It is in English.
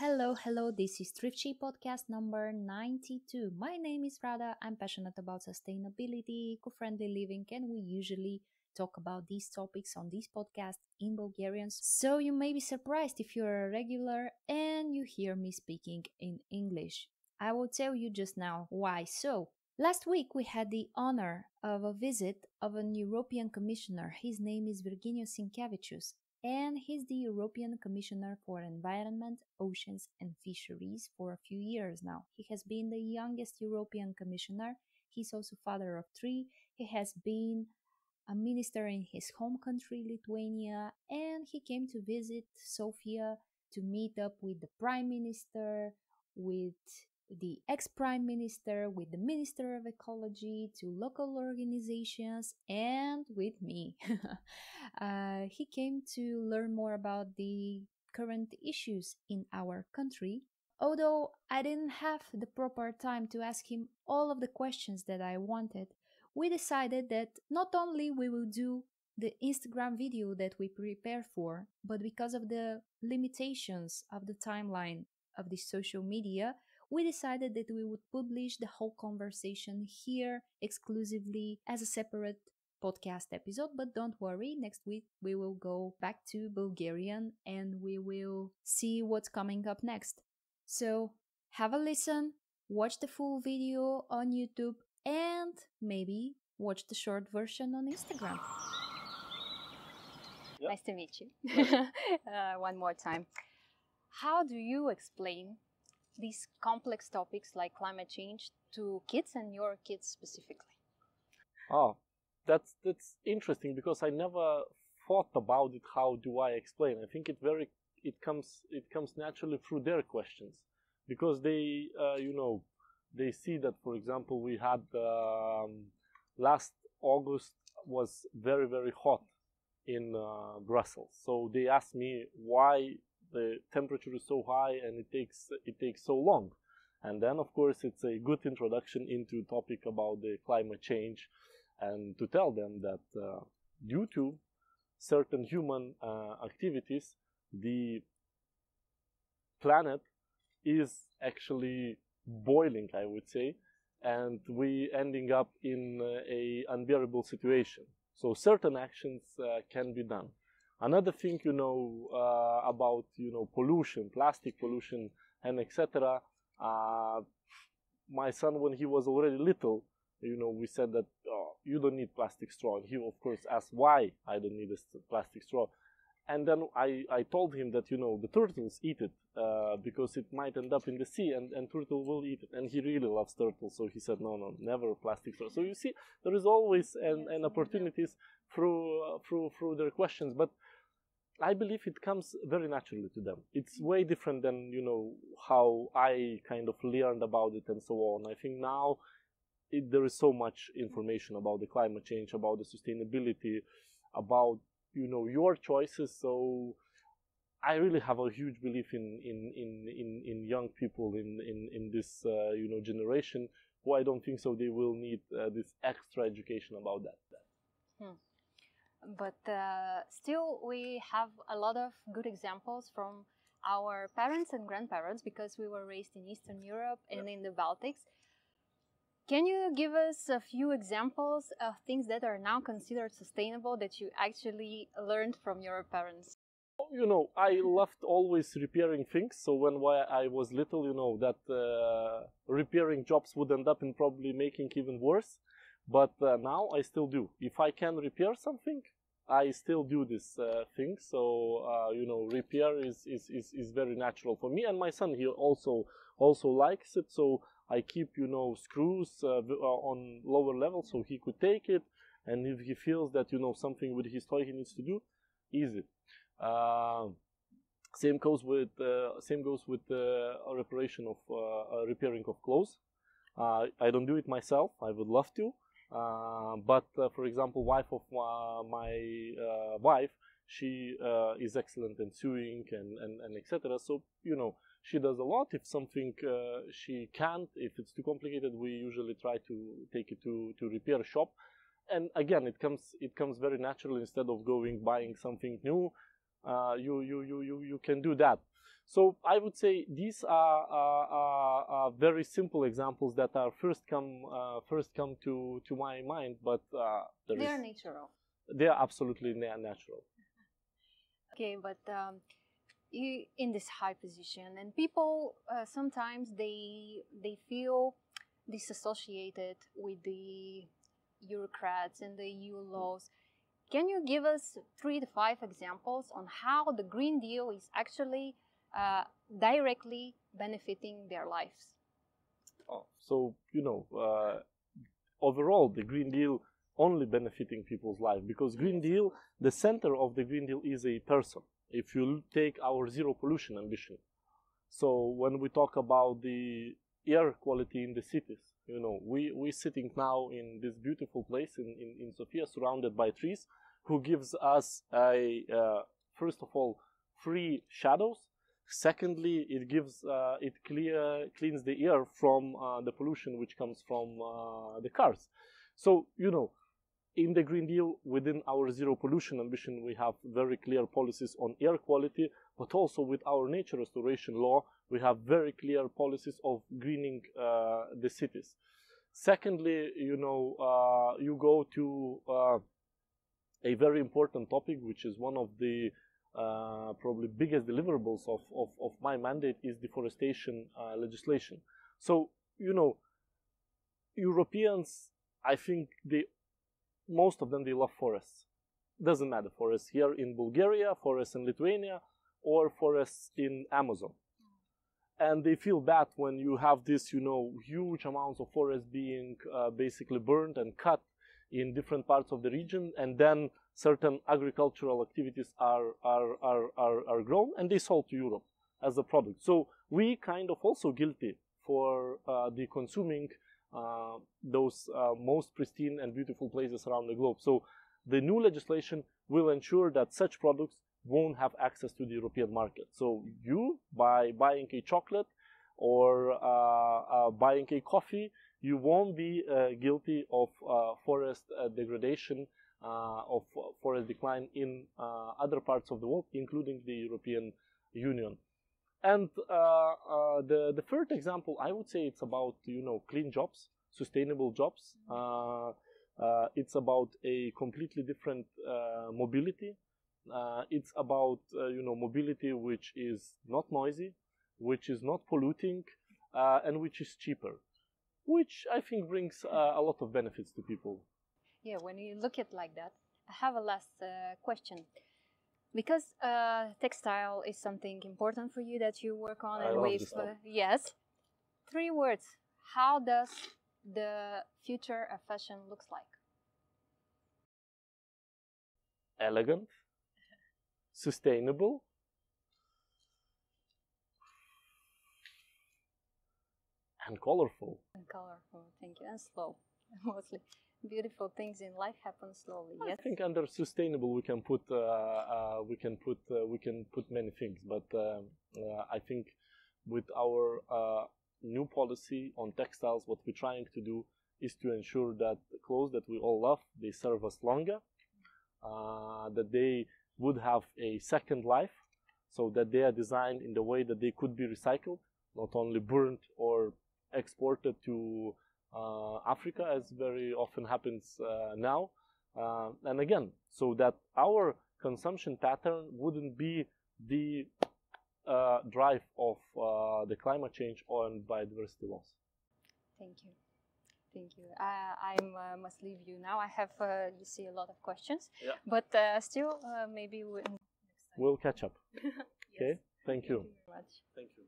Hello, this is Thrifty podcast number 92. My name is Rada. I'm passionate about sustainability, eco-friendly living, and we usually talk about these topics on this podcast in Bulgarian. So you may be surprised if you're a regular and you hear me speaking in English. I will tell you just now why so. Last week we had the honor of a visit of an European Commissioner. His name is Virginijus Sinkevičius, and he's the European Commissioner for Environment, Oceans and Fisheries for a few years now. He has been the youngest European Commissioner. He's also father of three. He has been a minister in his home country, Lithuania, and he came to visit Sofia to meet up with the Prime Minister, with the ex-Prime Minister, with the Minister of Ecology, to local organizations, and with me. He came to learn more about the current issues in our country. Although I didn't have the proper time to ask him all of the questions that I wanted, we decided that not only we will do the Instagram video that we prepare for, but because of the limitations of the timeline of the social media, we decided that we would publish the whole conversation here exclusively as a separate podcast episode. But don't worry, next week we will go back to Bulgarian and we will see what's coming up next. So have a listen, watch the full video on YouTube, and maybe watch the short version on Instagram. Yeah. Nice to meet you. One more time. How do you explain these complex topics like climate change to kids and your kids specifically? Oh, that's interesting because I never thought about it. How do I explain? I think it comes naturally through their questions, because they they see that, for example, we had last August was very hot in Brussels, so they asked me why the temperature is so high and it takes so long. And then, of course, it's a good introduction into topic about the climate change, and to tell them that due to certain human activities, the planet is actually boiling, I would say, and we ending up in a unbearable situation. So certain actions can be done. Another thing, about, pollution, plastic pollution, and etc. My son, when he was already little, we said that, oh, you don't need plastic straw. And he, of course, asked why I don't need a plastic straw. And then I told him that, the turtles eat it because it might end up in the sea, and turtle will eat it. And he really loves turtles, so he said, no, never plastic straw. So you see, there is always an opportunities through their questions, but I believe it comes very naturally to them. It's way different than, how I kind of learned about it and so on. I think now there is so much information about the climate change, about the sustainability, about, your choices. So I really have a huge belief in young people in this, generation, who I don't think so they will need this extra education about that. But still, we have a lot of good examples from our parents and grandparents, because we were raised in Eastern Europe and in the Baltics. Can you give us a few examples of things that are now considered sustainable that you actually learned from your parents? I loved always repairing things. So when I was little, that repairing jobs would end up in probably making even worse. But now I still do. If I can repair something, I still do this thing. So repair is very natural for me, and my son, he also likes it. So I keep screws on lower level so he could take it, and if he feels that something with his toy he needs to do, easy. Same goes with repairing of clothes. I don't do it myself. I would love to. But for example, wife of my wife, she is excellent in sewing and etc. So she does a lot. If something she can't, if it's too complicated, we usually try to take it to repair shop. And again, it comes very naturally. Instead of buying something new, you can do that. So I would say these are very simple examples that are first come to my mind, but they are natural. They are absolutely natural. Okay, but you in this high position, and people sometimes they feel disassociated with the bureaucrats and the EU laws. Can you give us 3 to 5 examples on how the Green Deal is actually directly benefiting their lives? So, overall, the Green Deal only benefiting people's life, because Green Deal, the center of the Green Deal is a person. If you take our zero pollution ambition, so when we talk about the air quality in the cities, we're sitting now in this beautiful place in Sofia, surrounded by trees, who gives us first of all, free shadows. Secondly, it cleans the air from the pollution which comes from the cars. So, in the Green Deal, within our zero pollution ambition, we have very clear policies on air quality, but also with our nature restoration law, we have very clear policies of greening the cities. Secondly, you go to a very important topic, which is one of the probably biggest deliverables of my mandate, is deforestation legislation. So, Europeans, I think most of them, they love forests. Doesn't matter, forests here in Bulgaria, forests in Lithuania, or forests in Amazon. And they feel bad when you have this, huge amounts of forests being basically burned and cut in different parts of the region, and then certain agricultural activities are grown and they sold to Europe as a product. So we kind of also guilty for the consuming those most pristine and beautiful places around the globe. So the new legislation will ensure that such products won't have access to the European market. So you, by buying a chocolate or buying a coffee, you won't be guilty of forest degradation, of forest decline in other parts of the world, including the European Union. And the third example, I would say, it's about clean jobs, sustainable jobs. It's about a completely different mobility. It's about mobility which is not noisy, which is not polluting, and which is cheaper, which I think brings a lot of benefits to people. Yeah, when you look at it like that, I have a last question. Because textile is something important for you that you work on, and with yes, 3 words. How does the future of fashion looks like? Elegant, sustainable, and colorful. And colorful, thank you, and slow, mostly. Beautiful things in life happen slowly. Yes. I think under sustainable we can put many things, but I think with our new policy on textiles, what we're trying to do is to ensure that the clothes that we all love, they serve us longer, that they would have a second life, so that they are designed in the way that they could be recycled, not only burnt or exported to Africa, as very often happens now. And again, so that our consumption pattern wouldn't be the drive of the climate change and biodiversity loss. Thank you. Thank you. I must leave you now. I have, you see, a lot of questions, yeah. But still, maybe we'll catch up. Yes. Okay. Thank you. Thank you very much. Thank you.